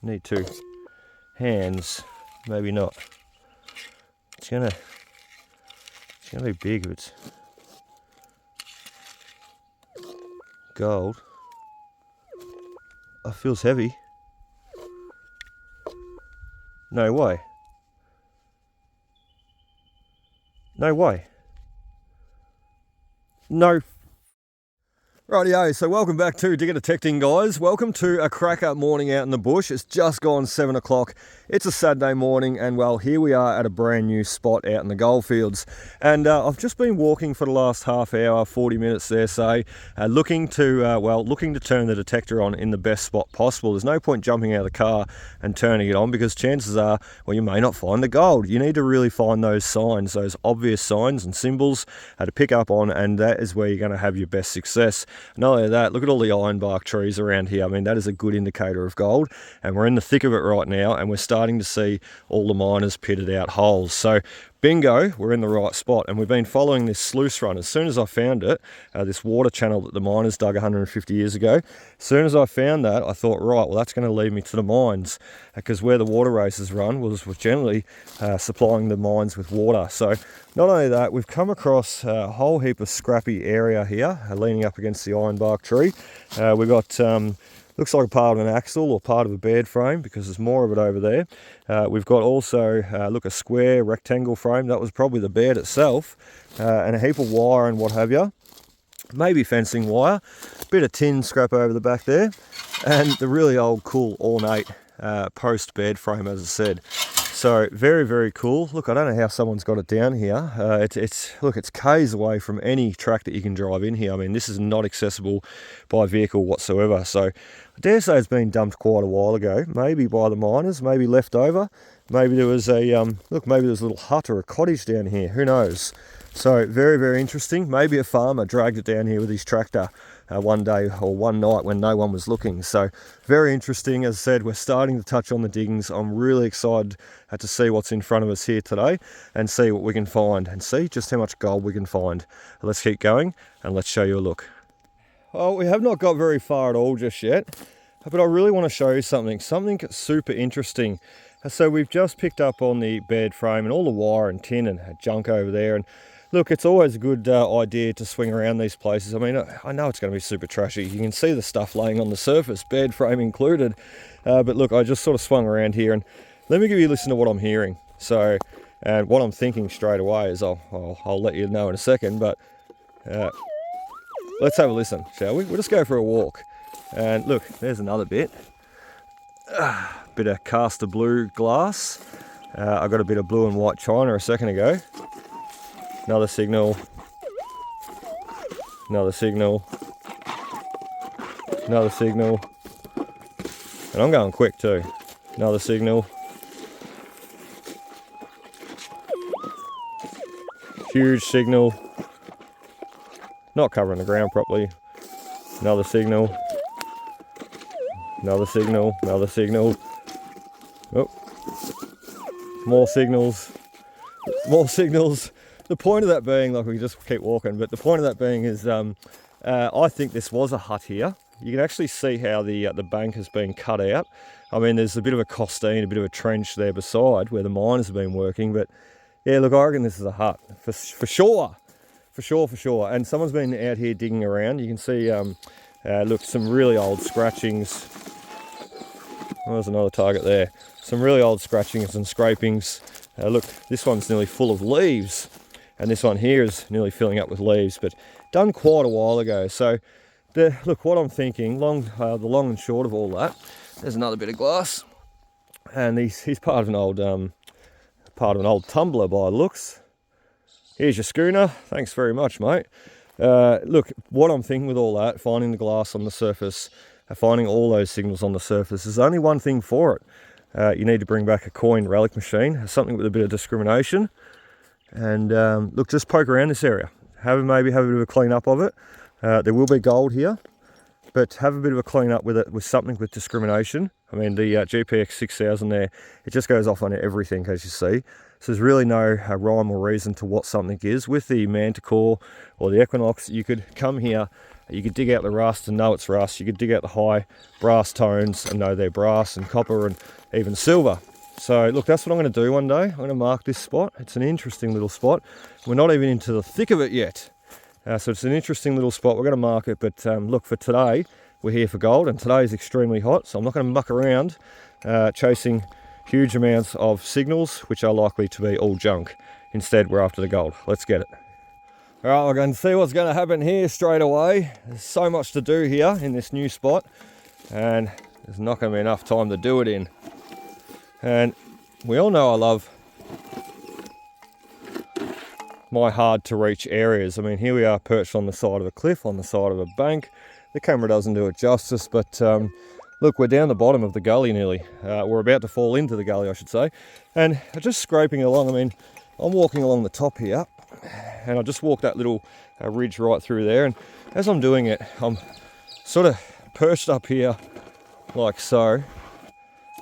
need 2 hands, maybe not. It's gonna be big if it's gold. Oh, feels heavy. No way. No way. No. Rightio, so welcome back to Digger Detecting, guys. Welcome to a cracker morning out in the bush. It's just gone 7 o'clock. It's a Saturday morning, and well, here we are at a brand new spot out in the goldfields. And I've just been walking for the last half hour, 40 minutes there, say, looking to turn the detector on in the best spot possible. There's no point jumping out of the car and turning it on, because chances are, well, you may not find the gold. You need to really find those signs, those obvious signs and symbols to pick up on, and that is where you're going to have your best success. Not only that, look at all the ironbark trees around here. I mean, that is a good indicator of gold, and we're in the thick of it right now, and we're starting to see all the miners pitted out holes. So bingo, we're in the right spot, and we've been following this sluice run. As soon as I found it, this water channel that the miners dug 150 years ago, as soon as I found that, I thought, right, well, that's going to lead me to the mines, because where the water races run was generally supplying the mines with water. So not only that, we've come across a whole heap of scrappy area here, leaning up against the ironbark tree. We've got looks like a part of an axle or part of a bed frame, because there's more of it over there. We've got also, look, a square rectangle frame. That was probably the bed itself, and a heap of wire and what have you. Maybe fencing wire. Bit of tin scrap over the back there, and the really old, cool, ornate post bed frame, as I said. So very, very cool. Look, I don't know how someone's got it down here. Look, it's k's away from any track that you can drive in here. I mean, this is not accessible by vehicle whatsoever. So I dare say it's been dumped quite a while ago, maybe by the miners, maybe left over. Maybe there was a, maybe there's a little hut or a cottage down here, who knows? So very, very interesting. Maybe a farmer dragged it down here with his tractor one day or one night when no one was looking. So very interesting. As I said, we're starting to touch on the diggings. I'm really excited to see what's in front of us here today and see what we can find and see just how much gold we can find. Let's keep going and let's show you a look. Well, we have not got very far at all just yet, but I really want to show you something super interesting. So we've just picked up on the bed frame and all the wire and tin and junk over there, and look, it's always a good idea to swing around these places. I mean, I know it's going to be super trashy. You can see the stuff laying on the surface, bed frame included. But look, I just sort of swung around here, and let me give you a listen to what I'm hearing. So, and what I'm thinking straight away is I'll let you know in a second, but let's have a listen, shall we? We'll just go for a walk. And look, there's another bit. Bit of caster blue glass. I got a bit of blue and white china a second ago. Another signal, another signal, another signal, and I'm going quick too. Another signal, huge signal, not covering the ground properly. Another signal, another signal, another signal. Oh, more signals, more signals. The point of that being, like, we just keep walking, but the point of that being is I think this was a hut here. You can actually see how the bank has been cut out. I mean, there's a bit of a costine, a bit of a trench there beside where the miners have been working, but yeah, look, I reckon this is a hut for sure. For sure. And someone's been out here digging around. You can see, look, some really old scratchings. Oh, there's another target there. Some really old scratchings and scrapings. Look, this one's nearly full of leaves, and this one here is nearly filling up with leaves, but done quite a while ago. So, look, what I'm thinking, the long and short of all that, there's another bit of glass, and he's part of an old tumbler by looks. Here's your schooner. Thanks very much, mate. Look, what I'm thinking with all that, finding the glass on the surface, finding all those signals on the surface, there's only one thing for it. You need to bring back a coin relic machine, something with a bit of discrimination, and look, just poke around this area. Maybe have a bit of a clean up of it. There will be gold here, but have a bit of a clean up with it, with something with discrimination. I mean, the GPX 6000 there, it just goes off on everything, as you see. So there's really no rhyme or reason to what something is. With the Manticore or the Equinox, you could come here, you could dig out the rust and know it's rust. You could dig out the high brass tones and know they're brass and copper and even silver. So look, that's what I'm going to do one day. I'm going to mark this spot. It's an interesting little spot. We're not even into the thick of it yet. So it's an interesting little spot. We're going to mark it, but look, for today, we're here for gold, and today is extremely hot, so I'm not going to muck around chasing huge amounts of signals, which are likely to be all junk. Instead, we're after the gold. Let's get it. All right, we're going to see what's going to happen here straight away. There's so much to do here in this new spot, and there's not going to be enough time to do it in. And we all know I love my hard to reach areas. I mean, here we are perched on the side of a cliff, on the side of a bank. The camera doesn't do it justice, but look, we're down the bottom of the gully nearly. We're about to fall into the gully, I should say. And just scraping along, I mean, I'm walking along the top here, and I just walked that little ridge right through there. And as I'm doing it, I'm sort of perched up here like so,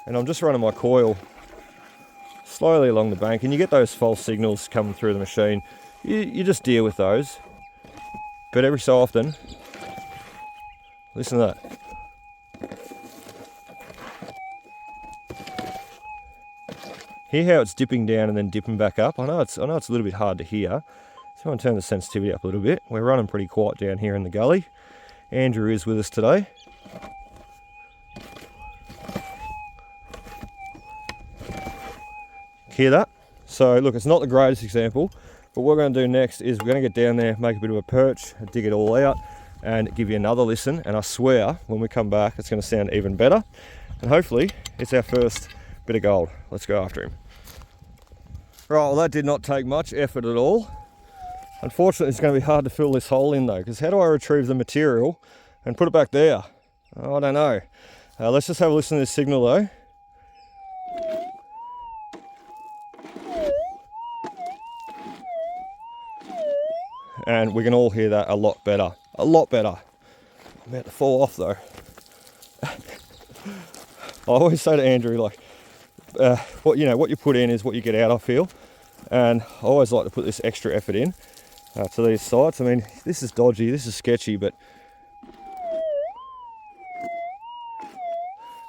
and I'm just running my coil slowly along the bank, and you get those false signals coming through the machine. You just deal with those, but every so often, listen to that. Hear how it's dipping down and then dipping back up? I know it's a little bit hard to hear, so I'm going to turn the sensitivity up a little bit. We're running pretty quiet down here in the gully. Andrew is with us today. Hear that? So look, it's not the greatest example, but what we're going to do next is we're going to get down there, make a bit of a perch, dig it all out, and give you another listen. And I swear, when we come back, it's going to sound even better. And hopefully, it's our first bit of gold. Let's go after him. Right, well, that did not take much effort at all. Unfortunately, it's going to be hard to fill this hole in though, because how do I retrieve the material and put it back there? Oh, I don't know. Let's just have a listen to this signal though. And we can all hear that a lot better. A lot better. I'm about to fall off though. I always say to Andrew, like, what you put in is what you get out, I feel. And I always like to put this extra effort in to these sites. I mean, this is dodgy, this is sketchy, but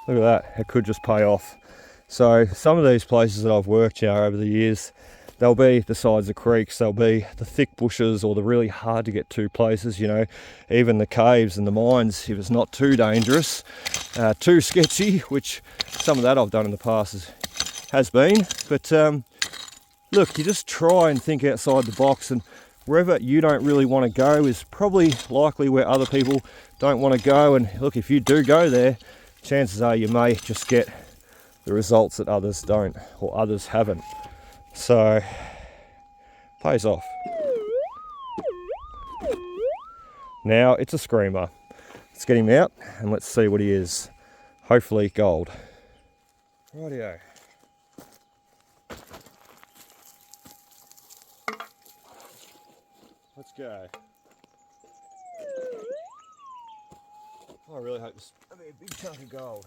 look at that, it could just pay off. So some of these places that I've worked, over the years, they'll be the sides of creeks, they'll be the thick bushes or the really hard to get to places, even the caves and the mines, if it's not too dangerous, too sketchy, which some of that I've done in the past has been. But look, you just try and think outside the box, and wherever you don't really want to go is probably likely where other people don't want to go. And look, if you do go there, chances are you may just get the results that others don't or others haven't. So, pays off. Now it's a screamer. Let's get him out and let's see what he is. Hopefully gold. Rightio. Let's go. I really hope this will be a big chunk of gold.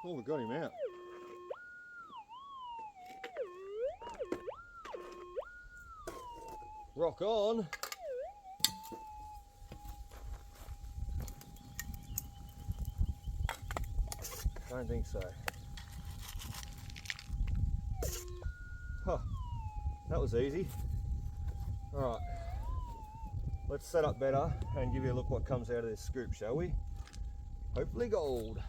Oh, we got him out. Rock on. Don't think so. Huh, that was easy. All right, let's set up better and give you a look what comes out of this scoop, shall we? Hopefully gold.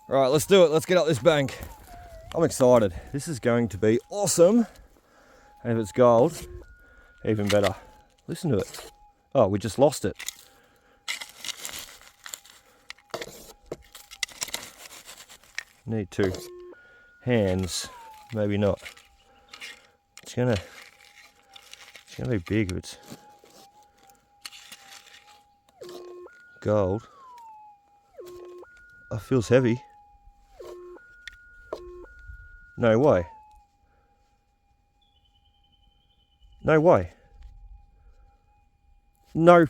Right, let's do it. Let's get up this bank. I'm excited. This is going to be awesome. And if it's gold, even better. Listen to it. Oh, we just lost it. Need 2 hands. Maybe not. It's gonna be big if it's gold. Oh, feels heavy. No way. No way. No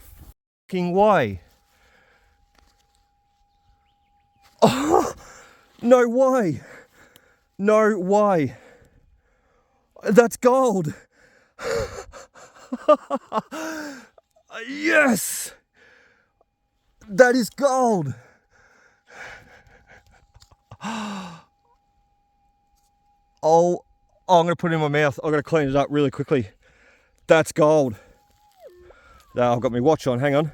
fucking way. Oh, no way. No way. That's gold. Yes. That is gold. Oh, I'm going to put it in my mouth. I've got to clean it up really quickly. That's gold. Now I've got my watch on, hang on.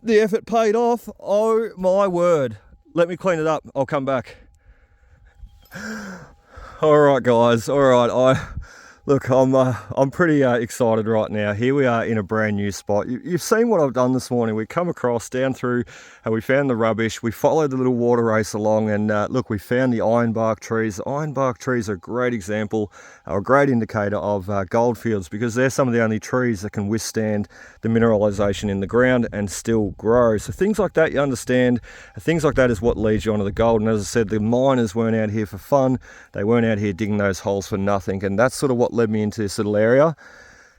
The effort paid off. Oh my word. Let me clean it up. I'll come back. All right, guys. All right. Look, I'm pretty excited right now. Here we are in a brand new spot. You've seen what I've done this morning. We come across down through and we found the rubbish. We followed the little water race along and look, we found the ironbark trees. The ironbark trees are a great example, or a great indicator of gold fields, because they're some of the only trees that can withstand the mineralization in the ground and still grow. So things like that, you understand, things like that is what leads you onto the gold. And as I said, the miners weren't out here for fun. They weren't out here digging those holes for nothing. And that's sort of what led me into this little area.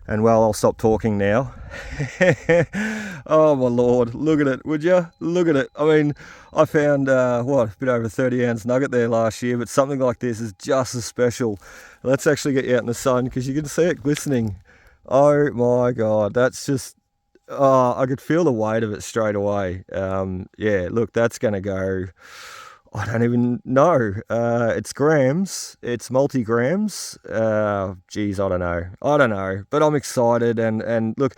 And well, I'll stop talking now. Oh my lord, look at it, would you? Look at it. I mean, I found a bit over 30 ounce nugget there last year, but something like this is just as special. Let's actually get you out in the sun because you can see it glistening. Oh my god, that's just, I could feel the weight of it straight away. Yeah, look, that's gonna go, I don't even know. It's grams. It's multi-grams. Geez, I don't know. But I'm excited. And look,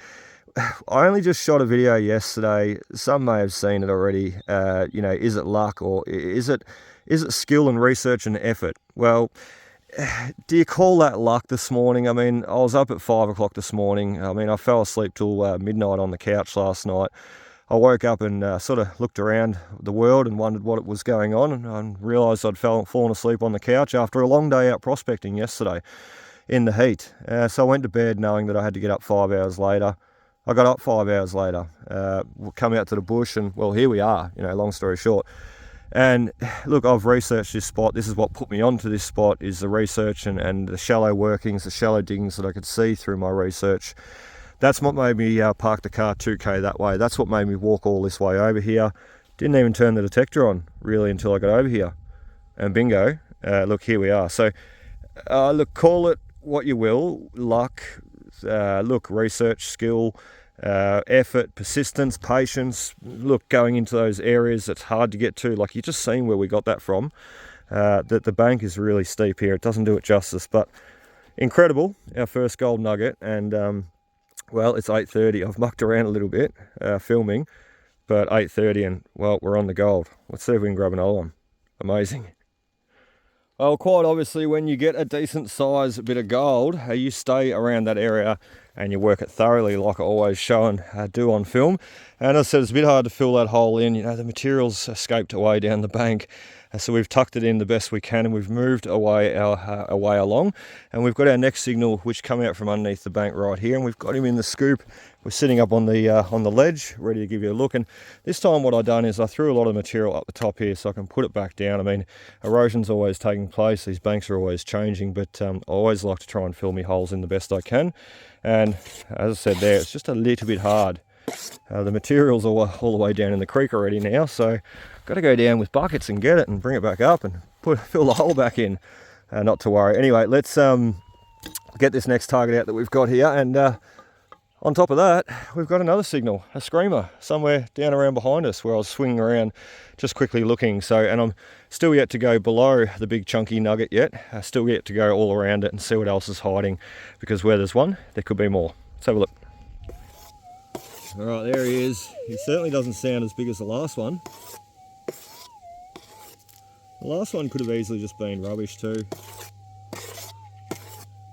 I only just shot a video yesterday. Some may have seen it already. You know, is it luck or is it skill and research and effort? Well, do you call that luck this morning? I mean, I was up at 5 o'clock this morning. I mean, I fell asleep till midnight on the couch last night. I woke up and sort of looked around the world and wondered what was going on, and realised I'd fallen asleep on the couch after a long day out prospecting yesterday in the heat. So I went to bed knowing that I had to get up 5 hours later. I got up 5 hours later, come out to the bush, and well, here we are, you know, long story short. And look, I've researched this spot. This is what put me onto this spot, is the research and the shallow workings, the shallow diggings that I could see through my research. That's what made me park the car 2k that way. That's what made me walk all this way over here. Didn't even turn the detector on really until I got over here. And bingo, look, here we are. So look, call it what you will, luck, look, research, skill, effort, persistence, patience. Look, going into those areas that's hard to get to, like you just seen where we got that from. That the bank is really steep here. It doesn't do it justice, but incredible. Our first gold nugget. And well, it's 8:30. I've mucked around a little bit filming, but 8:30 and well, we're on the gold. Let's see if we can grab another one. Amazing. Well, quite obviously, when you get a decent size bit of gold, you stay around that area and you work it thoroughly, like I always show and do on film. And as I said, it's a bit hard to fill that hole in. You know, the materials escaped away down the bank. So we've tucked it in the best we can, and we've moved away along. And we've got our next signal, which come out from underneath the bank right here. And we've got him in the scoop. We're sitting up on the ledge, ready to give you a look. And this time what I've done is I threw a lot of material up the top here so I can put it back down. I mean, erosion's always taking place. These banks are always changing, but I always like to try and fill my holes in the best I can. And as I said there, it's just a little bit hard. The material's all the way down in the creek already now, so got to go down with buckets and get it and bring it back up and fill the hole back in. Not to worry. Anyway, let's get this next target out that we've got here, and On top of that, we've got another signal, a screamer, somewhere down around behind us where I was swinging around just quickly looking. So, and I'm still yet to go below the big chunky nugget yet. I still yet to go all around it and see what else is hiding, because where there's one, there could be more. Let's have a look. All right, there he is. He certainly doesn't sound as big as the last one. The last one could have easily just been rubbish too.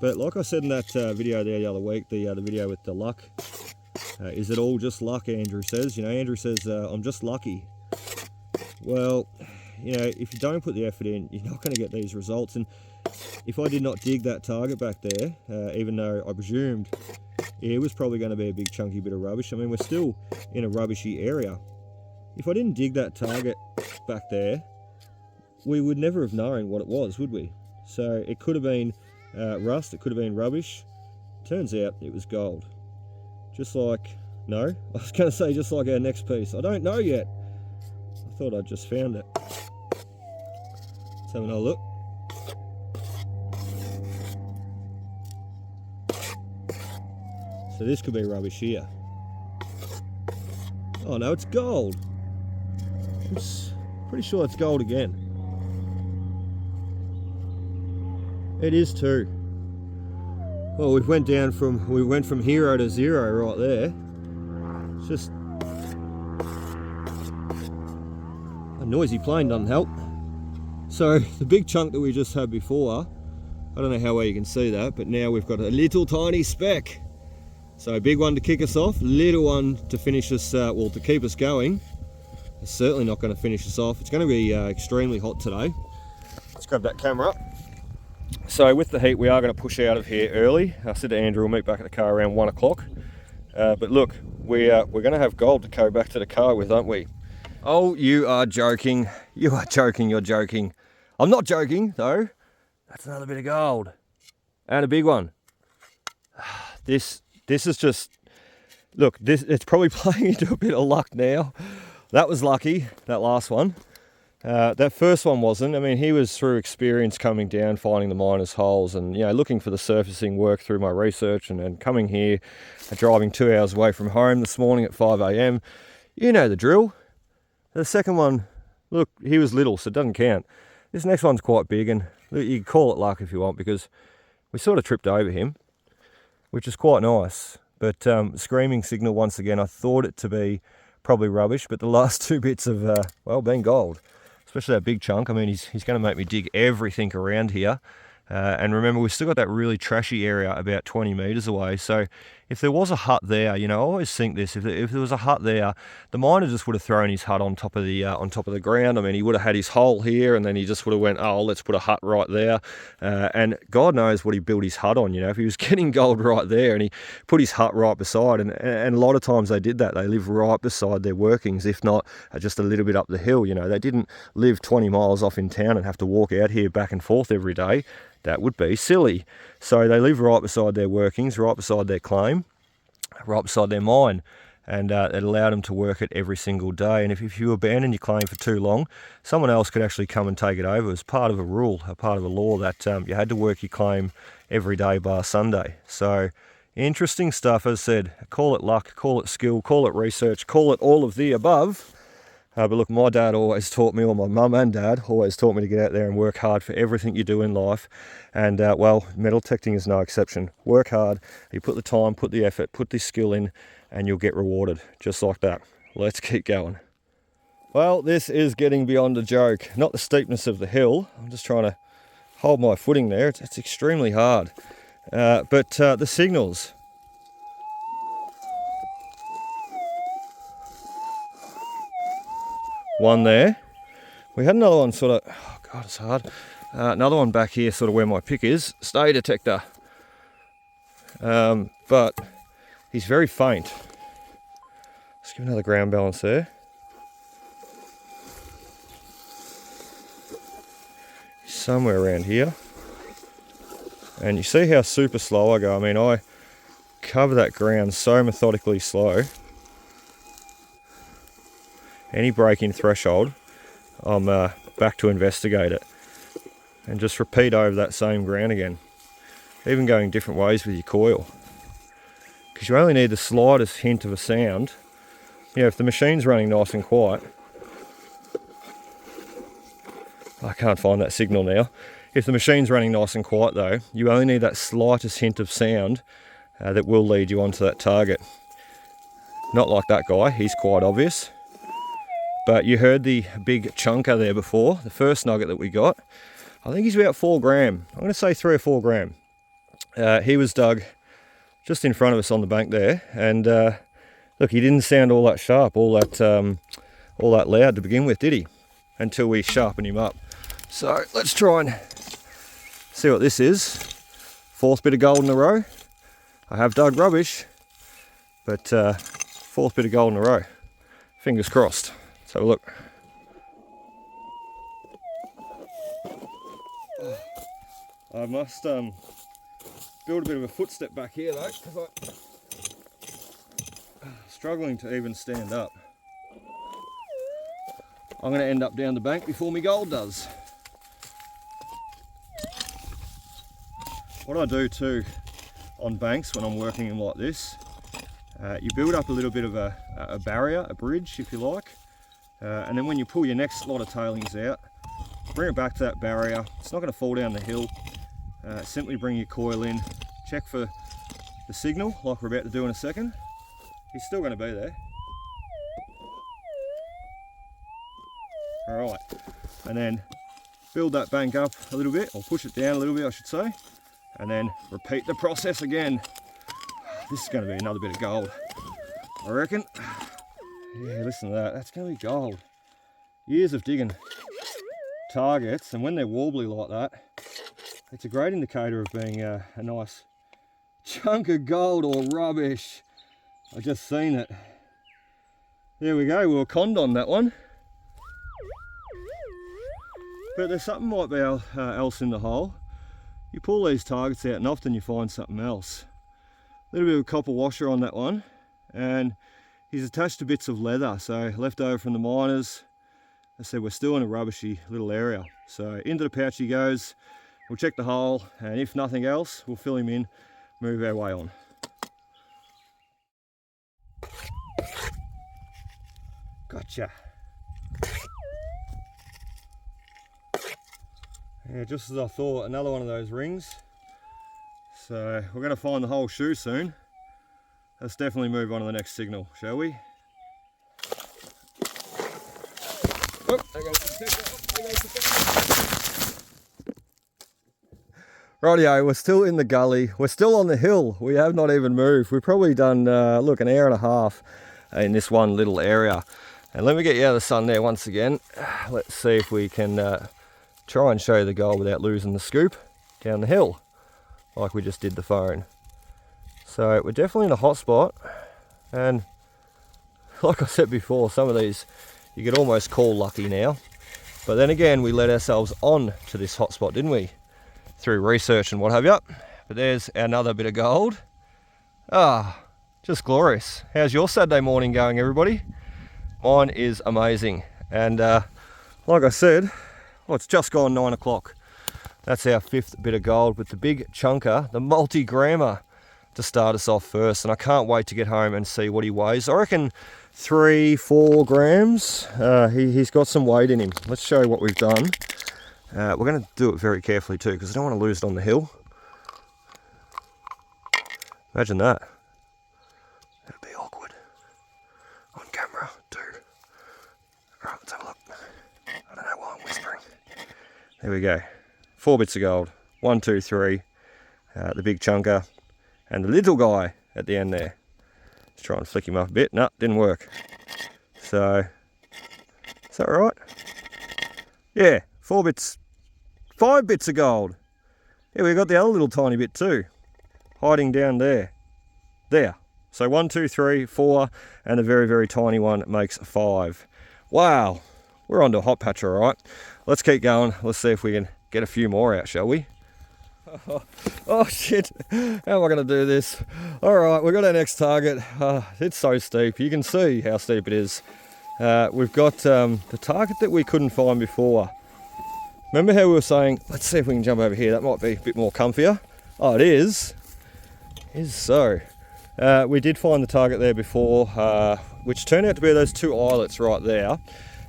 But like I said in that video there the other week, the video with the luck, is it all just luck, Andrew says. You know, Andrew says, I'm just lucky. Well, you know, if you don't put the effort in, you're not going to get these results. And if I did not dig that target back there, even though I presumed it was probably going to be a big chunky bit of rubbish, I mean, we're still in a rubbishy area. If I didn't dig that target back there, we would never have known what it was, would we? So it could have been rust, it could have been rubbish. Turns out it was gold. Just like, no, I was going to say just like our next piece. I don't know yet. I thought I'd just found it. Let's have another look. So this could be rubbish here. Oh no, it's gold. I'm pretty sure it's gold again. It is too. Well, we went from hero to zero right there. It's just a noisy plane doesn't help. So the big chunk that we just had before, I don't know how well you can see that, but now we've got a little tiny speck. So a big one to kick us off, little one to finish us, well, to keep us going. It's certainly not going to finish us off. It's going to be extremely hot today. Let's grab that camera up. So with the heat, we are going to push out of here early. I said to Andrew, we'll meet back at the car around 1 o'clock. But look, we're going to have gold to go back to the car with, aren't we? Oh, you are joking. You are joking, you're joking. I'm not joking, though. That's another bit of gold. And a big one. This is just... Look, it's probably playing into a bit of luck now. That was lucky, that last one. That first one wasn't. I mean, he was through experience coming down, finding the miners' holes and, you know, looking for the surfacing work through my research and coming here, driving 2 hours away from home this morning at 5 a.m. You know the drill. The second one, look, he was little, so it doesn't count. This next one's quite big, and you can call it luck if you want, because we sort of tripped over him, which is quite nice. But screaming signal once again, I thought it to be probably rubbish, but the last two bits have, well, been gold. Especially that big chunk. I mean, he's going to make me dig everything around here. And remember, we've still got that really trashy area about 20 metres away. So if there was a hut there, you know, I always think this, if there was a hut there, the miner just would have thrown his hut on top of the ground. I mean, he would have had his hole here, and then he just would have went, oh, let's put a hut right there. And God knows what he built his hut on, you know, if he was getting gold right there and he put his hut right beside. And a lot of times they did that. They live right beside their workings, if not just a little bit up the hill. You know, they didn't live 20 miles off in town and have to walk out here back and forth every day. That would be silly. So they live right beside their workings, right beside their claim, right beside their mine. And it allowed them to work it every single day. And if you abandon your claim for too long, someone else could actually come and take it over. It was part of a rule, a part of a law that you had to work your claim every day bar Sunday. So interesting stuff, as I said. Call it luck, call it skill, call it research, call it all of the above. But look, my dad always taught me, or my mum and dad always taught me to get out there and work hard for everything you do in life. And well, metal detecting is no exception. Work hard, you put the time, put the effort, put the skill in, and you'll get rewarded, just like that. Let's keep going. Well, this is getting beyond a joke. Not the steepness of the hill. I'm just trying to hold my footing there. It's extremely hard. But the signals. One there. We had another one sort of, oh God, it's hard. Another one back here, sort of where my pick is. Stay detector. But he's very faint. Let's give another ground balance there. He's somewhere around here. And you see how super slow I go. I mean, I cover that ground so methodically slow. Any break-in threshold, I'm back to investigate it and just repeat over that same ground again, even going different ways with your coil. because you only need the slightest hint of a sound. Yeah, if the machine's running nice and quiet, I can't find that signal now. If the machine's running nice and quiet though, you only need that slightest hint of sound that will lead you onto that target. Not like that guy, he's quite obvious. But you heard the big chunker there before, the first nugget that we got. I think he's about 4 gram. I'm going to say 3 or 4 gram. He was dug just in front of us on the bank there, and look, he didn't sound all that sharp, all that loud to begin with, did he? Until we sharpened him up. So let's try and see what this is. 4th bit of gold in a row. I have dug rubbish, but 4th bit of gold in a row. Fingers crossed. Let's have a look. I must build a bit of a footstep back here though, because I'm struggling to even stand up. I'm going to end up down the bank before my gold does. What I do too on banks when I'm working in like this, you build up a little bit of a barrier, a bridge if you like, and then when you pull your next lot of tailings out, bring it back to that barrier. It's not going to fall down the hill. Simply bring your coil in, check for the signal like we're about to do in a second. He's still going to be there. Alright, and then build that bank up a little bit, or push it down a little bit I should say, and then repeat the process again. This is going to be another bit of gold, I reckon. Yeah, listen to that, that's going to be gold. Years of digging targets, and when they're warbly like that, it's a great indicator of being a nice chunk of gold or rubbish. I just seen it. There we go, we were conned on that one. But there's something might be else in the hole. You pull these targets out and often you find something else. A little bit of copper washer on that one, and he's attached to bits of leather, so left over from the miners. I said we're still in a rubbishy little area. So into the pouch he goes, we'll check the hole, and if nothing else, we'll fill him in, move our way on. Gotcha. Yeah, just as I thought, another one of those rings. So we're going to find the whole shoe soon. Let's definitely move on to the next signal, shall we? Oh, there goes the Rightio, we're still in the gully. We're still on the hill. We have not even moved. We've probably done, look, an hour and a half in this one little area. And let me get you out of the sun there once again. Let's see if we can try and show you the goal without losing the scoop down the hill, like we just did the phone. So we're definitely in a hot spot, and like I said before, some of these you could almost call lucky now. But then again, we let ourselves on to this hot spot, didn't we? Through research and what have you. But there's another bit of gold. Ah, just glorious. How's your Saturday morning going, everybody? Mine is amazing. And like I said, well, it's just gone 9 o'clock. That's our 5th bit of gold with the big chunker, the multi-grammer, to start us off first. And I can't wait to get home and see what he weighs. I reckon 3-4 grams. He's got some weight in him. Let's show you what we've done. We're going to do it very carefully too, because I don't want to lose it on the hill. Imagine that. That'd be awkward on camera too. Right, let's have a look. I don't know why I'm whispering. There we go. 4 bits of gold. 1, 2, 3. The big chunker. And the little guy at the end there. Let's try and flick him up a bit. No, didn't work. So, is that right? Yeah, 4 bits. 5 bits of gold. Yeah, we got the other little tiny bit too. Hiding down there. There. So 1, 2, 3, 4, and the very, very tiny one makes 5. Wow. We're onto a hot patch, all right. Let's keep going. Let's see if we can get a few more out, shall we? Oh shit, how am I going to do this? All right, we've got our next target. It's so steep. You can see how steep it is. We've got the target that we couldn't find before. Remember how we were saying, let's see if we can jump over here. That might be a bit more comfier. Oh, it is. It is so. We did find the target there before, which turned out to be those 2 islets right there.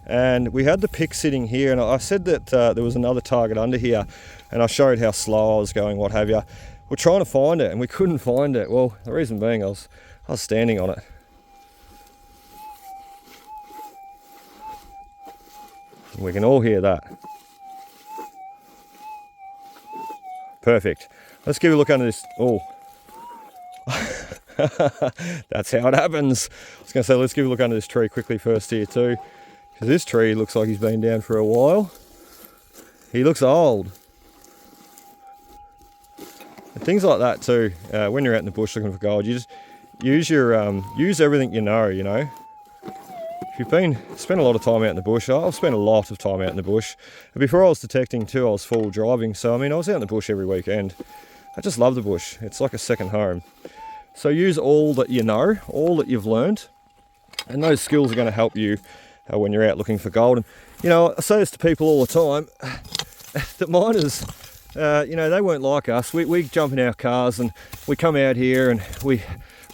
And we had the pick sitting here, and I said that there was another target under here, and I showed how slow I was going, what have you. We're trying to find it, and we couldn't find it. Well, the reason being I was standing on it. We can all hear that. Perfect. Let's give a look under this. Oh. That's how it happens. I was going to say, let's give a look under this tree quickly first here too. Because this tree looks like he's been down for a while. He looks old. And things like that too. When you're out in the bush looking for gold, you just use everything you know. If you've spent a lot of time out in the bush, I've spent a lot of time out in the bush. And before I was detecting too, I was full driving. So I mean, I was out in the bush every weekend. I just love the bush. It's like a second home. So use all that you know, all that you've learned, and those skills are going to help you when you're out looking for gold. And you know, I say this to people all the time, that miners, they weren't like us. We jump in our cars and we come out here and we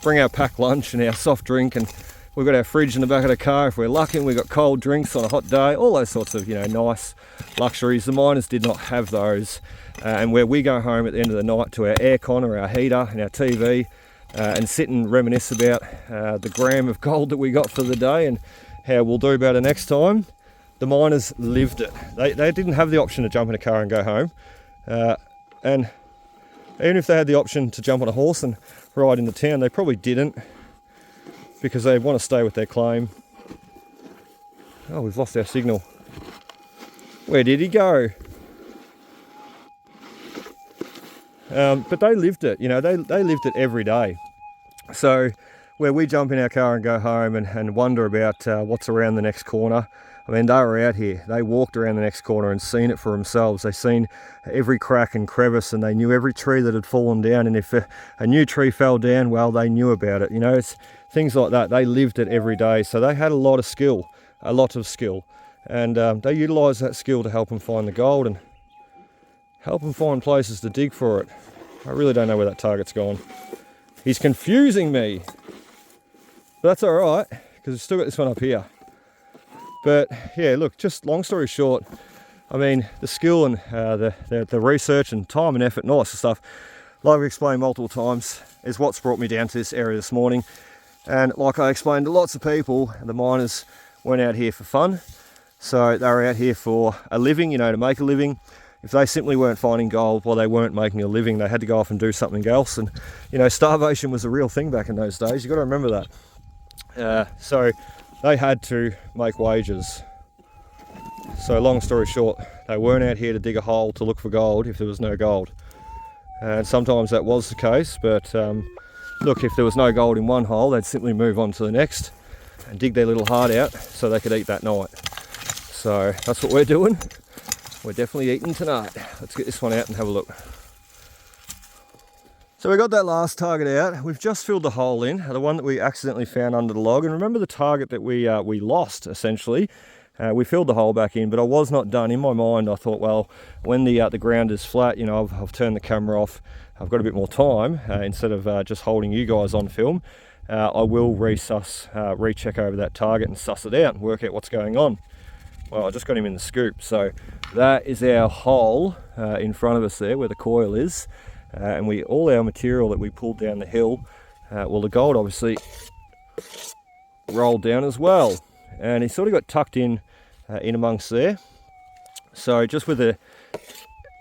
bring our packed lunch and our soft drink, and we've got our fridge in the back of the car if we're lucky, and we've got cold drinks on a hot day, all those sorts of, nice luxuries. The miners did not have those. And where we go home at the end of the night to our aircon or our heater and our TV, and sit and reminisce about the gram of gold that we got for the day and how we'll do about it next time. The miners lived it. They didn't have the option to jump in a car and go home. And even if they had the option to jump on a horse and ride into town, they probably didn't, because they want to stay with their claim. Oh, we've lost our signal. Where did he go? But they lived it, they lived it every day. So where we jump in our car and go home and wonder about what's around the next corner, I mean, they were out here. They walked around the next corner and seen it for themselves. They seen every crack and crevice, and they knew every tree that had fallen down. And if a new tree fell down, well, they knew about it. It's things like that. They lived it every day. So they had a lot of skill. And they utilised that skill to help them find the gold and help them find places to dig for it. I really don't know where that target's gone. He's confusing me. But that's all right, because we've still got this one up here. But yeah, look, just long story short, I mean, the skill and the research and time and effort and all that sort of stuff, like I've explained multiple times, is what's brought me down to this area this morning. And like I explained to lots of people, the miners weren't out here for fun. So they were out here for a living, to make a living. If they simply weren't finding gold, well, they weren't making a living. They had to go off and do something else. And, starvation was a real thing back in those days. You've got to remember that. So they had to make wages. So long story short, they weren't out here to dig a hole to look for gold if there was no gold. And sometimes that was the case, but look, if there was no gold in one hole, they'd simply move on to the next and dig their little heart out so they could eat that night. So that's what we're doing. We're definitely eating tonight. Let's get this one out and have a look. So we got that last target out. We've just filled the hole in, the one that we accidentally found under the log. And remember the target that we lost, essentially. We filled the hole back in, but I was not done. In my mind, I thought, well, when the ground is flat, I've turned the camera off. I've got a bit more time. Instead of just holding you guys on film, I will recheck over that target and suss it out and work out what's going on. Well, I just got him in the scoop. So that is our hole in front of us there where the coil is. And all our material that we pulled down the hill, well, the gold obviously rolled down as well. And he sort of got tucked in amongst there. So just with the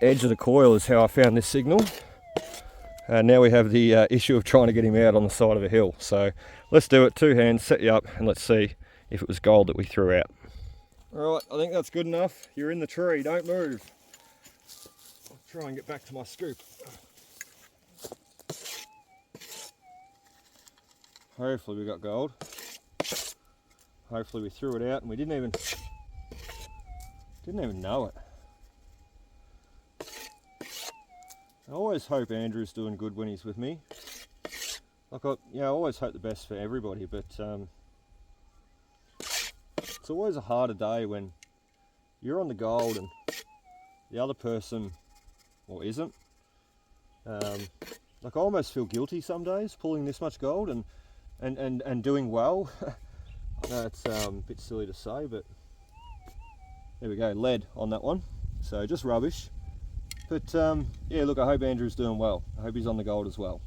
edge of the coil is how I found this signal. And now we have the issue of trying to get him out on the side of a hill. So let's do it, 2 hands, set you up, and let's see if it was gold that we threw out. All right, I think that's good enough. You're in the tree, don't move. I'll try and get back to my scoop. Hopefully we got gold. Hopefully we threw it out and we didn't even know it. I always hope Andrew's doing good when he's with me. Like I always hope the best for everybody, but it's always a harder day when you're on the gold and the other person, well, isn't. Like, I almost feel guilty some days pulling this much gold and doing well. I know it's a bit silly to say, but there we go, lead on that one. So just rubbish. But yeah, look, I hope Andrew's doing well. I hope he's on the gold as well.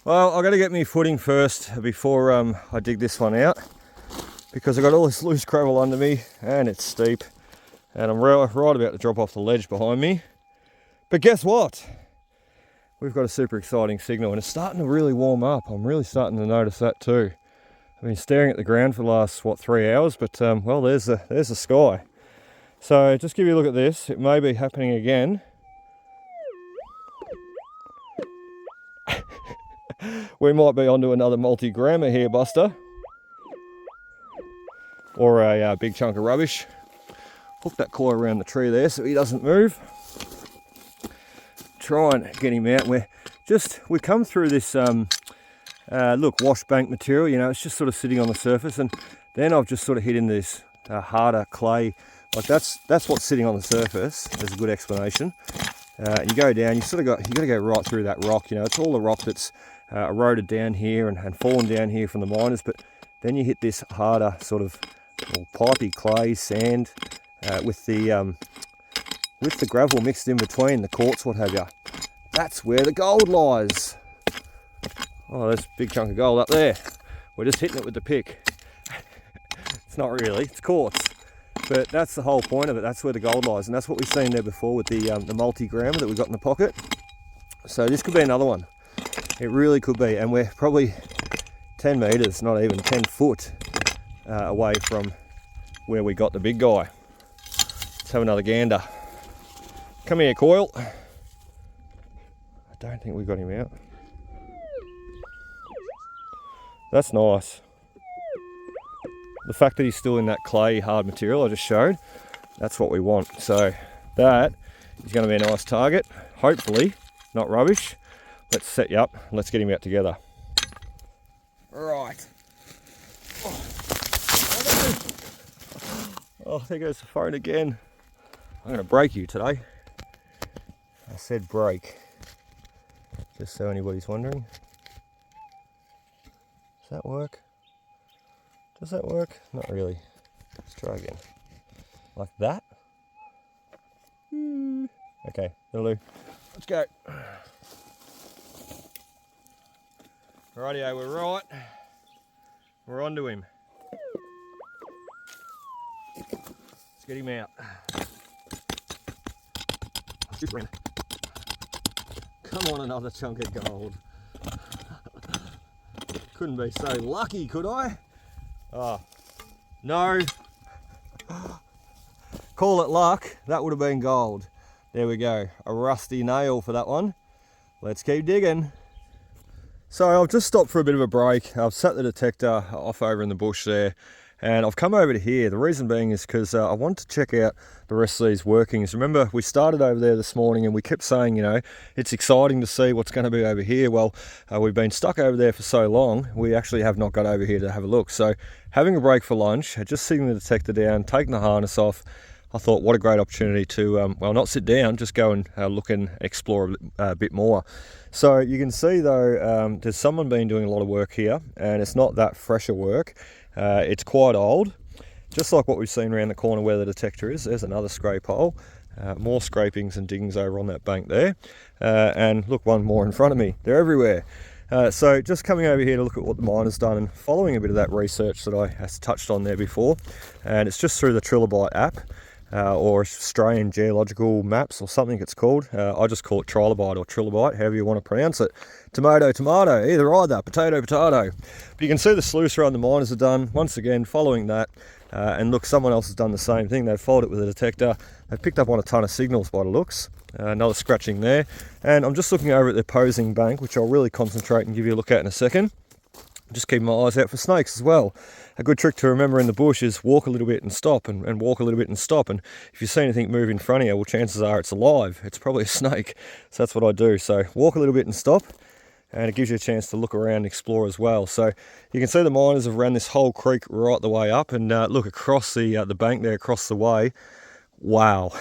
Well, I've got to get me footing first before I dig this one out, because I've got all this loose gravel under me and it's steep, and I'm right about to drop off the ledge behind me. But guess what? We've got a super exciting signal, and it's starting to really warm up. I'm really starting to notice that too. I've been staring at the ground for the last, what, 3 hours, but well, there's the sky. So just give you a look at this. It may be happening again. We might be onto another multi-grammer here, Buster. Or a big chunk of rubbish. Hook that coil around the tree there so he doesn't move. Try and get him out. We come through this look, wash bank material, you know, it's just sort of sitting on the surface, and then I've just sort of hit in this harder clay. Like that's what's sitting on the surface. There's a good explanation. You go down, you got to go right through that rock. You know, it's all the rock that's eroded down here and fallen down here from the miners, but then you hit this harder sort of pipey clay, sand, with the gravel mixed in between, the quartz, what have you. That's where the gold lies. Oh, there's a big chunk of gold up there. We're just hitting it with the pick. It's not really, it's quartz. But that's the whole point of it. That's where the gold lies, and that's what we've seen there before with the multi-grammer that we've got in the pocket. So this could be another one. It really could be, and we're probably 10 metres, not even 10 foot away from where we got the big guy. Let's have another gander. Come here, coil. I don't think we got him out. That's nice. The fact that he's still in that clay hard material I just showed, that's what we want. So that is going to be a nice target. Hopefully not rubbish. Let's set you up and let's get him out together. Right. Oh, there goes the phone again. I'm going to break you today. I said break, just so anybody's wondering. Does that work? Does that work? Not really. Let's try again. Like that? Okay, that'll do. Let's go. Rightio, we're right. We're onto him. Let's get him out. Come on, another chunk of gold. Couldn't be so lucky, could I? Oh, no. Call it luck. That would have been gold. There we go. A rusty nail for that one. Let's keep digging. So I've just stopped for a bit of a break. I've set the detector off over in the bush there, and I've come over to here. The reason being is because I want to check out the rest of these workings. Remember, we started over there this morning and we kept saying, you know, it's exciting to see what's going to be over here. Well, we've been stuck over there for so long, we actually have not got over here to have a look. So having a break for lunch, just sitting the detector down, taking the harness off, I thought what a great opportunity to, well, not sit down, just go and look and explore a bit more. So you can see though, there's someone been doing a lot of work here, and it's not that fresher work. It's quite old, just like what we've seen around the corner where the detector is. There's another scrape hole, more scrapings and diggings over on that bank there. And look, one more in front of me. They're everywhere. So just coming over here to look at what the miner's done and following a bit of that research that I touched on there before. And it's just through the Trilobite app. Or Australian Geological Maps or something it's called. I just call it Trilobite or Trilobite, however you want to pronounce it. Tomato, tomato, either, potato, potato. But you can see the sluice run the miners have done, once again, following that. And look, someone else has done the same thing. They've followed it with a detector. They've picked up on a ton of signals by the looks. Another scratching there. And I'm just looking over at the opposing bank, which I'll really concentrate and give you a look at in a second. Just keeping my eyes out for snakes as well. A good trick to remember in the bush is walk a little bit and stop, and walk a little bit and stop. And if you see anything move in front of you, well, chances are it's alive. It's probably a snake. So that's what I do. So walk a little bit and stop, and it gives you a chance to look around and explore as well. So you can see the miners have ran this whole creek right the way up, and look across the bank there, across the way. Wow.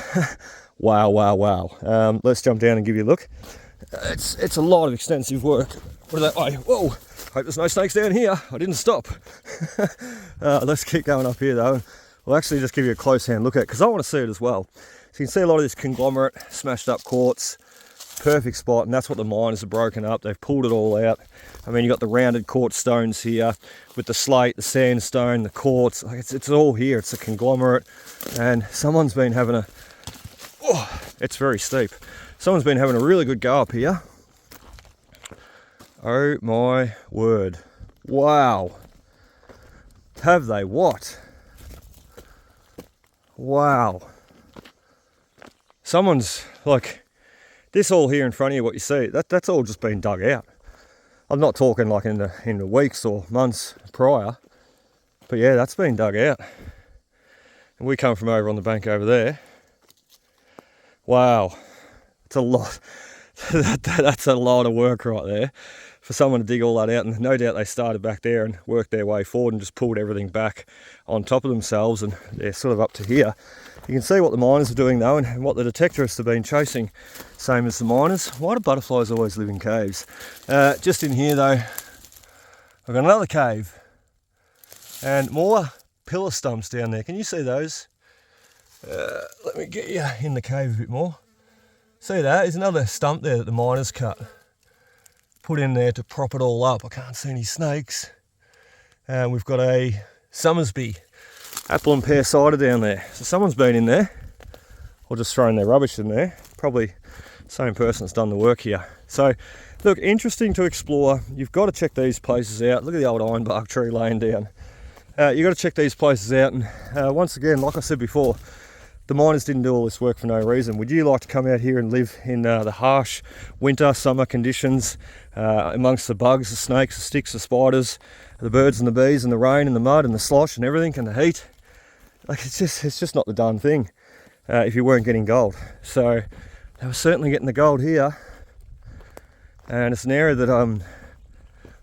Wow, wow, wow. Let's jump down and give you a look. It's a lot of extensive work. What is that? Oh, whoa! Hope there's no snakes down here. I didn't stop. Let's keep going up here though. We'll actually just give you a close hand look at it because I want to see it as well. So you can see a lot of this conglomerate, smashed up quartz. Perfect spot, and that's what the miners have broken up. They've pulled it all out. I mean, you got the rounded quartz stones here with the slate, the sandstone, the quartz. Like it's all here. It's a conglomerate, and someone's been having a. Oh, it's very steep. Someone's been having a really good go up here. Oh my word! Wow. Have they what? Wow. Someone's like. This all here in front of you, what you see, that's all just been dug out. I'm not talking like in the weeks or months prior, but yeah, that's been dug out. And we come from over on the bank over there. Wow, it's a lot. That's a lot of work right there for someone to dig all that out, and no doubt they started back there and worked their way forward and just pulled everything back on top of themselves, and they're sort of up to here. You can see what the miners are doing though, and what the detectorists have been chasing, same as the miners. Why do butterflies always live in caves? Just in here though, I've got another cave and more pillar stumps down there. Can you see those? Let me get you in the cave a bit more. See that? There's another stump there that the miners cut. Put in there to prop it all up. I can't see any snakes. And we've got a Summersby apple and pear cider down there. So someone's been in there, or just thrown their rubbish in there. Probably the same person that's done the work here. So look, interesting to explore. You've got to check these places out. Look at the old ironbark tree laying down. You've got to check these places out, and once again, like I said before, the miners didn't do all this work for no reason. Would you like to come out here and live in the harsh winter, summer conditions, amongst the bugs, the snakes, the sticks, the spiders, the birds and the bees, and the rain and the mud and the slosh and everything, and the heat? Like, it's just not the darn thing if you weren't getting gold. So they were certainly getting the gold here, and it's an area that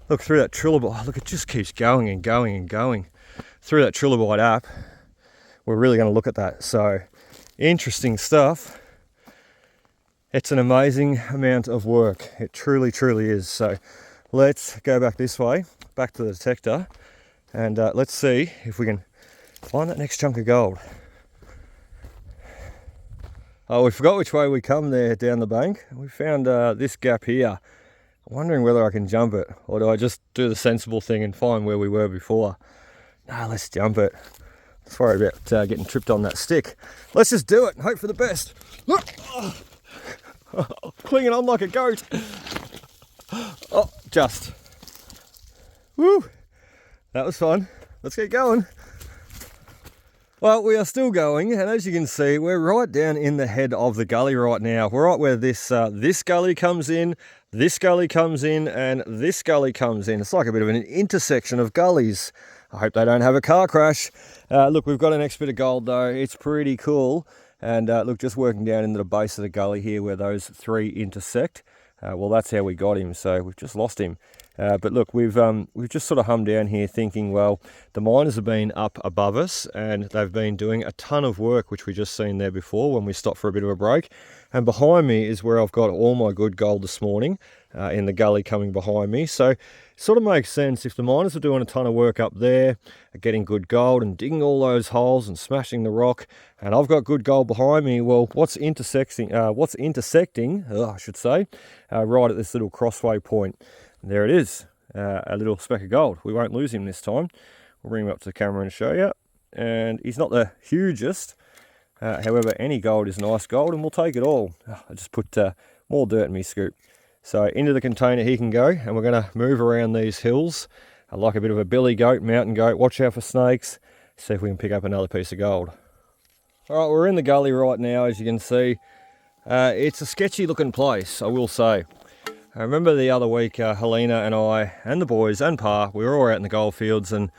look through that trilobite. Look, it just keeps going and going and going through that trilobite app. We're really going to look at that. So interesting stuff. It's an amazing amount of work. It truly is. So let's go back this way, back to the detector, and let's see if we can find that next chunk of gold. Oh, we forgot which way we come there down the bank. We found this gap here. I'm wondering whether I can jump it, or do I just do the sensible thing and find where we were before? No, let's jump it. Let's worry about getting tripped on that stick. Let's just do it and hope for the best. Look! Oh, clinging on like a goat. Oh, just. Woo! That was fun. Let's get going. Well, we are still going, and as you can see, we're right down in the head of the gully right now. We're right where this gully comes in, this gully comes in, and this gully comes in. It's like a bit of an intersection of gullies. I hope they don't have a car crash. Look, we've got an next bit of gold though. It's pretty cool. And look, just working down into the base of the gully here where those three intersect. Well, that's how we got him. So we've just lost him. But look, we've just sort of hummed down here thinking, well, the miners have been up above us and they've been doing a ton of work, which we just seen there before when we stopped for a bit of a break. And behind me is where I've got all my good gold this morning in the gully coming behind me. So it sort of makes sense if the miners are doing a ton of work up there, getting good gold and digging all those holes and smashing the rock, and I've got good gold behind me. Well, what's intersecting, I should say, right at this little crossway point. And there it is, a little speck of gold. We won't lose him this time. We'll bring him up to the camera and show you. And he's not the hugest. However, any gold is nice gold, and we'll take it all. I just put more dirt in my scoop. So into the container he can go, and we're going to move around these hills like a bit of a billy goat, mountain goat. Watch out for snakes. See if we can pick up another piece of gold. All right, we're in the gully right now, as you can see. It's a sketchy looking place, I will say. I remember the other week, Helena and I and the boys and Pa, we were all out in the gold fields, and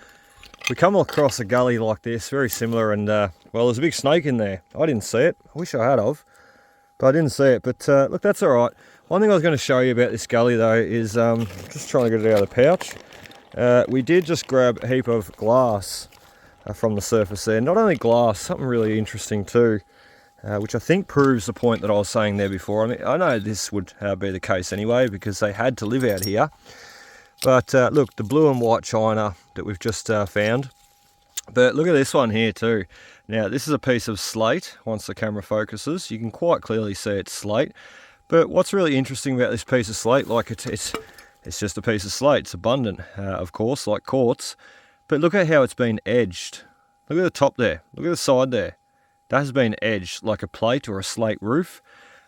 we come across a gully like this, very similar, and well, there's a big snake in there. I didn't see it. I wish I had of, but I didn't see it. But look, that's all right. One thing I was going to show you about this gully though is just trying to get it out of the pouch. We did just grab a heap of glass from the surface there. Not only glass, something really interesting too. which I think proves the point that I was saying there before. I mean, I know this would be the case anyway because they had to live out here. But look, the blue and white china that we've just found. But look at this one here too. Now, this is a piece of slate. Once the camera focuses, you can quite clearly see it's slate. But what's really interesting about this piece of slate, like it's just a piece of slate. It's abundant, of course, like quartz. But look at how it's been edged. Look at the top there. Look at the side there. That has been edged like a plate or a slate roof,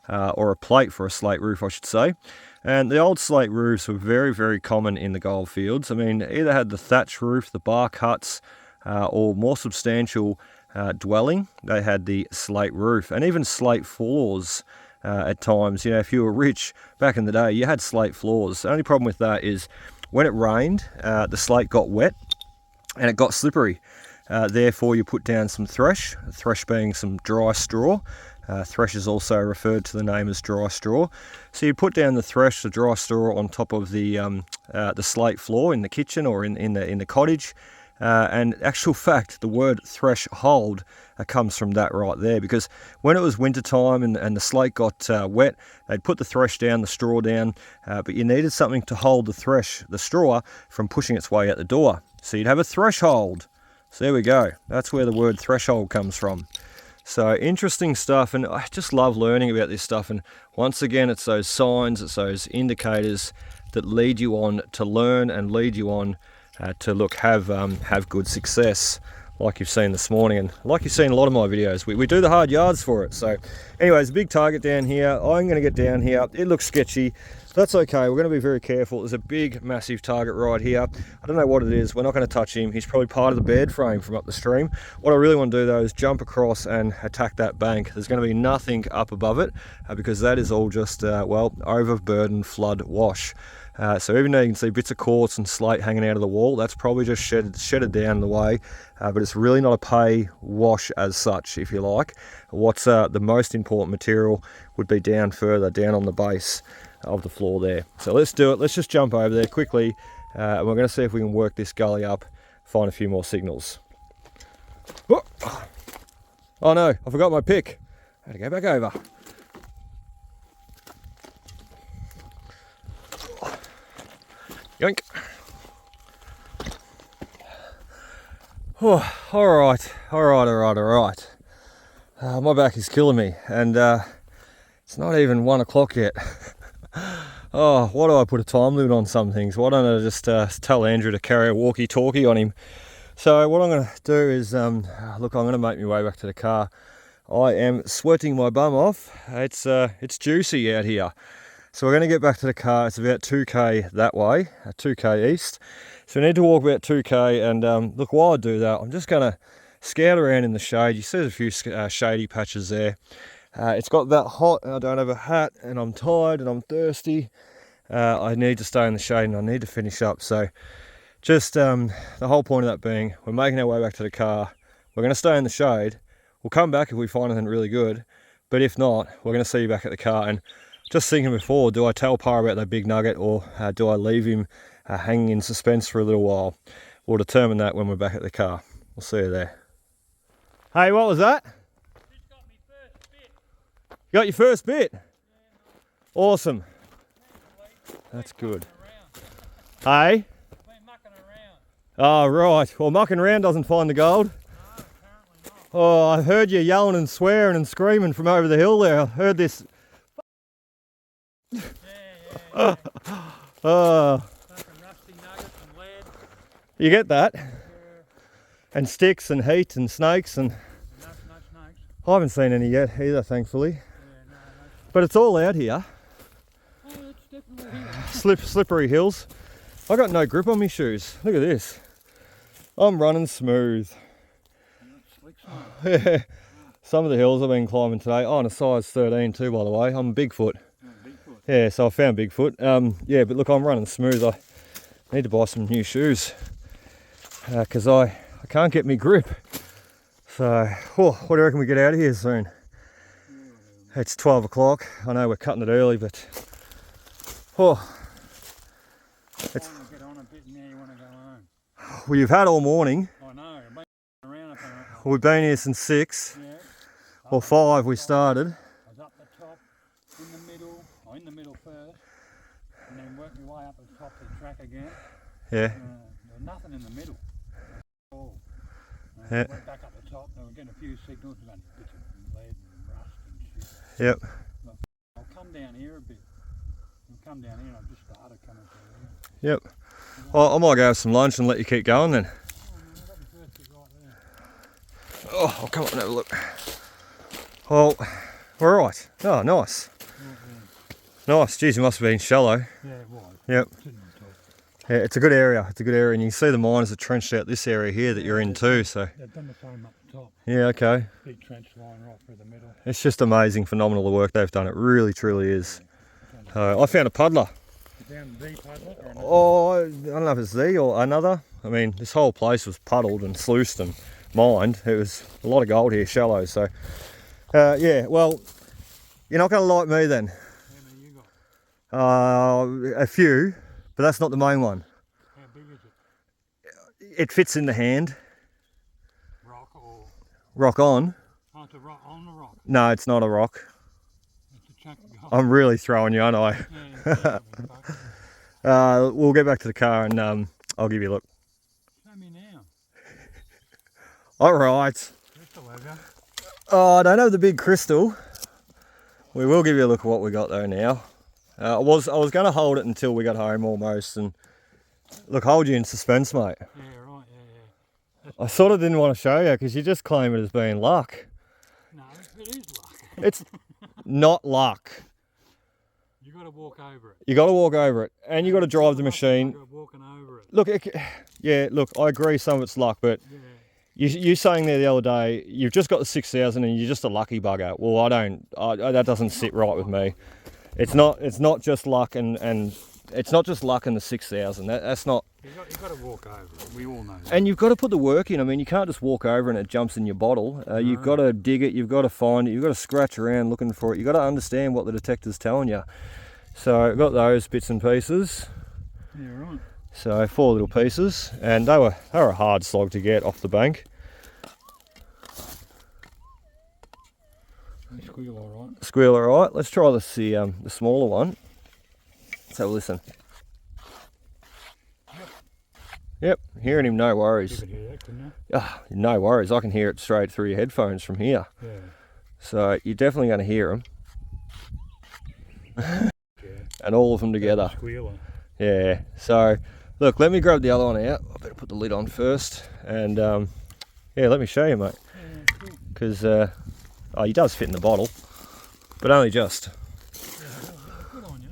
or a plate for a slate roof, I should say. And the old slate roofs were very, very common in the gold fields. I mean, either had the thatch roof, the bark huts, or more substantial dwelling, they had the slate roof, and even slate floors. At times, you know, if you were rich back in the day, you had slate floors. The only problem with that is when it rained, the slate got wet and it got slippery. Therefore, you put down some thresh being some dry straw. Thresh is also referred to the name as dry straw. So you put down the dry straw on top of the slate floor in the kitchen or in the cottage. And actual fact, the word threshold comes from that right there, because when it was winter time and the slate got wet, they'd put the thresh down, the straw down, but you needed something to hold the straw from pushing its way out the door. So you'd have a threshold. So there we go. That's where the word threshold comes from. So interesting stuff, and I just love learning about this stuff. And once again, it's those signs, it's those indicators that lead you on to learn and lead you on to look, have good success, like you've seen this morning, and like you've seen in a lot of my videos. We do the hard yards for it. So anyways, a big target down here. I'm going to get down here. It looks sketchy. That's okay. We're going to be very careful. There's a big, massive target right here. I don't know what it is. We're not going to touch him. He's probably part of the bed frame from up the stream. What I really want to do though is jump across and attack that bank. There's going to be nothing up above it because that is all just, well, overburdened flood wash. So even though you can see bits of quartz and slate hanging out of the wall, that's probably just shedded down the way, but it's really not a pay wash as such, if you like. What's the most important material would be down further, down on the base of the floor there. So let's do it. Let's just jump over there quickly, and we're going to see if we can work this gully up, find a few more signals. Oh no, I forgot my pick. I had to go back over. Yoink. Oh, all right. My back is killing me, and it's not even 1 o'clock yet. Oh, why do I put a time limit on some things? Why don't I just tell Andrew to carry a walkie-talkie on him? So what I'm going to do is, look, I'm going to make my way back to the car. I am sweating my bum off. It's juicy out here. So we're going to get back to the car. It's about 2k that way, 2k east. So we need to walk about 2k, and look, while I do that, I'm just going to scout around in the shade. You see there's a few shady patches there. It's got that hot, and I don't have a hat, and I'm tired, and I'm thirsty. I need to stay in the shade, and I need to finish up. So just the whole point of that being, we're making our way back to the car. We're going to stay in the shade. We'll come back if we find anything really good. But if not, we're going to see you back at the car. And just thinking before, do I tell Pa about that big nugget, or do I leave him hanging in suspense for a little while? We'll determine that when we're back at the car. We'll see you there. Hey, what was that? Just got my first bit. You got your first bit? Yeah, Awesome. That's good. Hey? Been mucking around. Oh, right. Well, mucking around doesn't find the gold. No, apparently not. Oh, I heard you yelling and swearing and screaming from over the hill there. I heard this. Yeah. Oh, Fucking rusty nuggets and lead. you get that? Yeah. And sticks and heat and snakes, and No snakes. I haven't seen any yet either, thankfully. Yeah, no. But it's all out here. Oh, it's definitely here. Slippery hills. I got no grip on my shoes. Look at this. I'm running smooth. Yeah. Some of the hills I've been climbing today. Oh, and a size 13 too, by the way. I'm Bigfoot. Bigfoot. Yeah, so I found Bigfoot. Yeah, but look, I'm running smooth. I need to buy some new shoes because I can't get me grip. So, what do you reckon we get out of here soon? It's 12 o'clock. I know we're cutting it early, but It's get on a bit and now you want to go home. well, you've had all morning. I know. I've been around up and We've been here since 6. yeah. Well, 5 we started. I was up the top, in the middle first, and then worked my way up the top of the track again. Yeah. There was nothing in the middle. Yeah. Went back up the top, and we were getting a few signals, we got bits of lead and rust and shit. Yep. But I'll come down here a bit. I'll come down here and I've just started coming through here. Yep. Well, I might go have some lunch and let you keep going then. Oh, I'll come up and have a look. Well, we're right. Oh, nice. Nice. Geez, it must have been shallow. Yeah, it was. Yep. Yeah, it's a good area. It's a good area, and you can see the miners are trenched out this area here that you're in too. So. They've done the same up the top. Yeah. Okay. Big trench line right through the middle. It's just amazing, phenomenal the work they've done. It really, truly is. I found a puddler. You found the puddler? Or another? Oh, I don't know if it's the or another. I mean, this whole place was puddled and sluiced and mined. It was a lot of gold here, shallow. So, yeah. Well, you're not going to like me then. How many you got? A few, but that's not the main one. How big is it? It fits in the hand. Rock or? Rock on. Oh, it's a rock on the rock. No, it's not a rock. It's a chunk of gold. I'm really throwing you, aren't I? Yeah, We'll get back to the car and I'll give you a look. show me now. All right. Crystal, have you? Oh, I don't have the big crystal. We will give you a look at what we got though now. I was going to hold it until we got home almost, and look, hold you in suspense, mate. Yeah, right, yeah. I sort of didn't want to show you because you just claim it as being luck. No, it is luck. It's not luck. You got to walk over it. You got to walk over it, and you got to drive the machine. You're walking over it. Look, yeah, look, I agree some of it's luck, but Yeah. you saying there the other day, you've just got the 6,000 and you're just a lucky bugger. Well, that doesn't sit right with me. It's not just luck and it's not just luck in the 6,000. That's not. You got to walk over it. We all know that. And you've got to put the work in. I mean, you can't just walk over and it jumps in your bottle. You've got to dig it. You've got to find it. You've got to scratch around looking for it. You've got to understand what the detector's telling you. So I've got those bits and pieces. Yeah, right. So 4 little pieces, and they were a hard slog to get off the bank. They squeal all right. Squeal all right. Let's try this the smaller one. Let's have a listen. Yep, hearing him, no You worries. could hear that, couldn't you? Ah, no worries. I can hear it straight through your headphones from here. Yeah. So you're definitely going to hear them, Yeah. and all of them together. Squealer. Yeah. So look, let me grab the other one out. I better put the lid on first, and yeah, let me show you, mate. Yeah, cool. Because he does fit in the bottle, but only just. Yeah, good on you.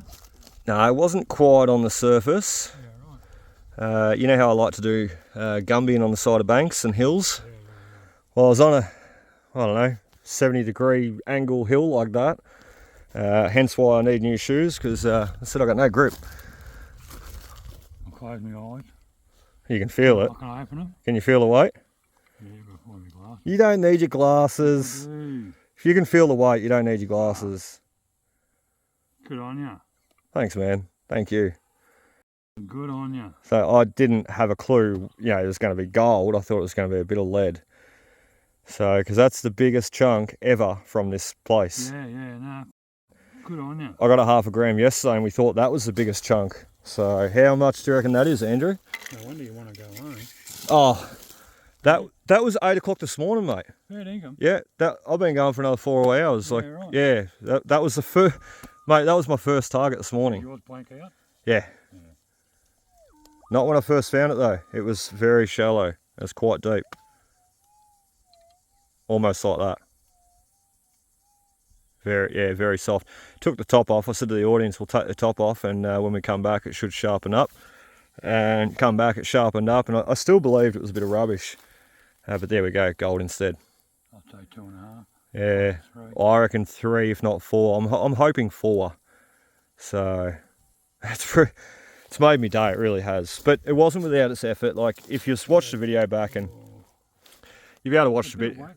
No, it wasn't quite on the surface. Yeah, right. You know how I like to do gumbying on the side of banks and hills? Yeah. Well, I was on a, I don't know, 70-degree angle hill like that. Hence why I need new shoes, because I said I got no grip. I'll close my eyes. You can feel it. I can open them. Can you feel the weight? Yeah, before my glass. You don't need your glasses. Ooh, If you can feel the weight, you don't need your glasses. good on you. Thanks, man. Thank you. Good on you. So I didn't have a clue, it was going to be gold. I thought it was going to be a bit of lead. So, because that's the biggest chunk ever from this place. Yeah, no. Good on you. I got a 0.5 gram yesterday and we thought that was the biggest chunk. So how much do you reckon that is, Andrew? No wonder you want to go home. Oh, that was 8 o'clock this morning, mate. Fair dinkum. Yeah, I've been going for another 4 hours. Yeah, Like, right. yeah, that was the first, mate, that was my first target this morning. Yours blank out? Yeah. Not when I first found it though. It was very shallow. It was quite deep. Almost like that. Very soft. Took the top off. I said to the audience, we'll take the top off, and when we come back, it should sharpen up. And come back, it sharpened up, and I still believed it was a bit of rubbish. But there we go, gold instead. I'll say 2.5. Yeah, 3. I reckon 3, if not 4. I'm hoping 4. So it's made me day. It really has. But it wasn't without its effort. Like if you just watch the video back, and you'll be able to watch the video.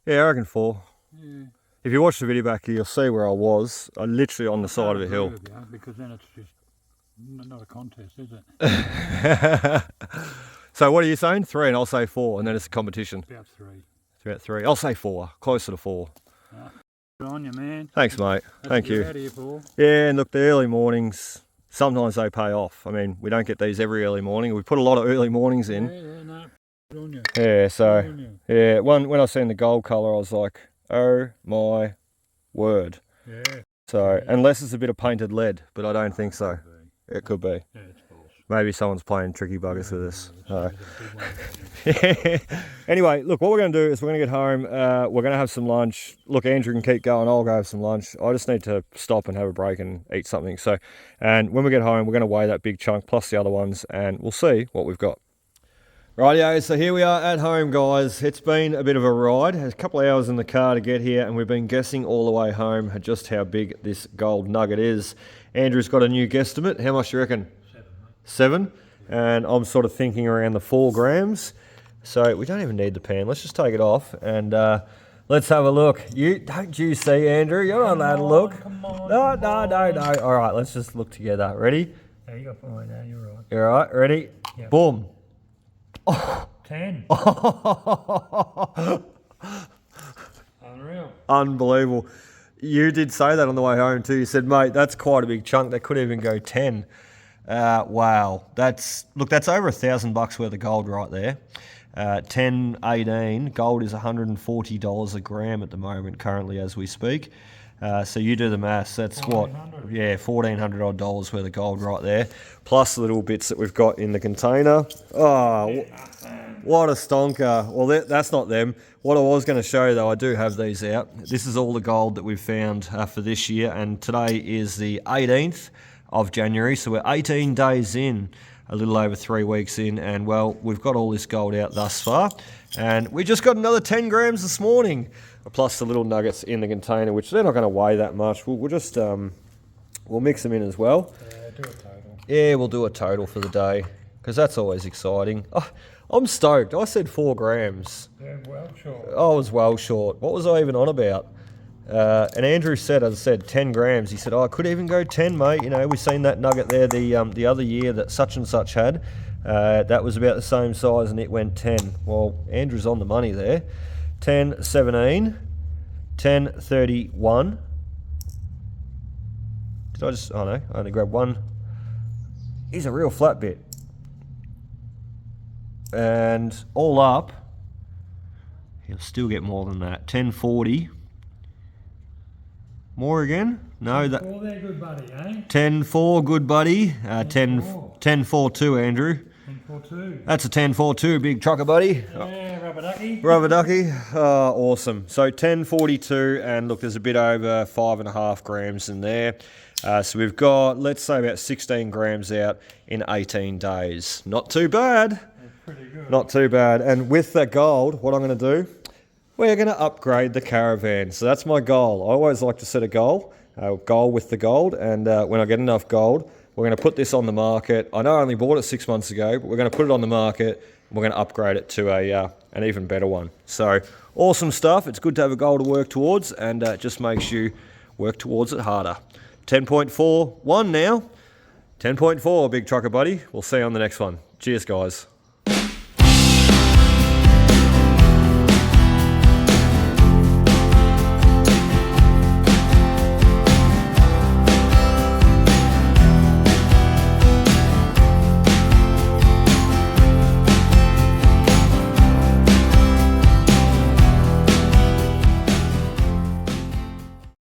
Yeah, I reckon 4. Yeah. If you watch the video back, you'll see where I was. I literally on the side of a hill. Because then it's just not a contest, is it? So what are you saying? 3, and I'll say 4, and then it's a competition. About 3. It's about 3. I'll say 4. Closer to 4. Good on you, man. Thanks, mate. That's Thank what you're you. out here for. Yeah, and look, the early mornings, sometimes they pay off. I mean, we don't get these every early morning. We put a lot of early mornings in. Yeah, no. Good on you. Yeah, so, Good on you. yeah, when I seen the gold colour, I was like, oh my word. Yeah. So, unless it's a bit of painted lead, but I don't think so. It could be. Yeah, it's false. Maybe someone's playing tricky buggers with us. So. It's a big one. Anyway, look, what we're going to do is we're going to get home. We're going to have some lunch. Look, Andrew can keep going. I'll go have some lunch. I just need to stop and have a break and eat something. So, and when we get home, we're going to weigh that big chunk plus the other ones, and we'll see what we've got. Rightio, so here we are at home, guys. It's been a bit of a ride. A couple of hours in the car to get here, and we've been guessing all the way home just how big this gold nugget is. Andrew's got a new guesstimate. How much do you reckon? 7? And I'm sort of thinking around the 4 grams. So we don't even need the pan. Let's just take it off and let's have a look. Don't you see, Andrew? You're not allowed to look. Come on. No. All right, let's just look together. Ready? Yeah, you got fine now. You're right. You're all right. Ready? Yep. Boom. 10. Unreal. Unbelievable. You did say that on the way home too. You said, mate, that's quite a big chunk. They could even go 10. Wow. That's over $1,000 worth of gold right there. 10.18. Gold is $140 a gram at the moment, currently as we speak. So you do the maths. That's what? Yeah, $1,400 odd worth of gold right there. Plus the little bits that we've got in the container. Oh, what a stonker. Well, that's not them. What I was going to show you, though, I do have these out. This is all the gold that we've found for this year. And today is the 18th of January. So we're 18 days in. A little over 3 weeks in, and well, we've got all this gold out thus far, and we just got another 10 grams this morning, plus the little nuggets in the container, which they're not going to weigh that much. We'll just we'll mix them in as well. Yeah, do a total. Yeah, we'll do a total for the day, because that's always exciting. Oh, I'm stoked. I said 4 grams. Yeah, well short. I was well short. What was I even on about? And Andrew said, as I said, 10 grams. He said, oh, I could even go 10, mate. You know, we seen that nugget there the other year that such and such had. That was about the same size and it went 10. Well, Andrew's on the money there. 10.17, 10.31. Did I just, oh no, I only grabbed one. He's a real flat bit. And all up, he'll still get more than that. 10.40. More again? No, that. 10-4 there, good buddy, eh? 10.4, good buddy. 10.42, Andrew. 10-4-2. That's a 10.42, big trucker buddy. Yeah, rubber ducky. Rubber ducky. Oh, awesome. So 10.42, and look, there's a bit over 5.5 grams in there. So we've got, let's say, about 16 grams out in 18 days. Not too bad. That's pretty good. Not too bad. And with that gold, what I'm going to do, we're going to upgrade the caravan. So that's my goal. I always like to set a goal with the gold. And when I get enough gold, we're going to put this on the market. I know I only bought it 6 months ago, but we're going to put it on the market. And we're going to upgrade it to an even better one. So awesome stuff. It's good to have a goal to work towards, and it just makes you work towards it harder. 10.41 now. 10.4, big trucker buddy. We'll see you on the next one. Cheers, guys.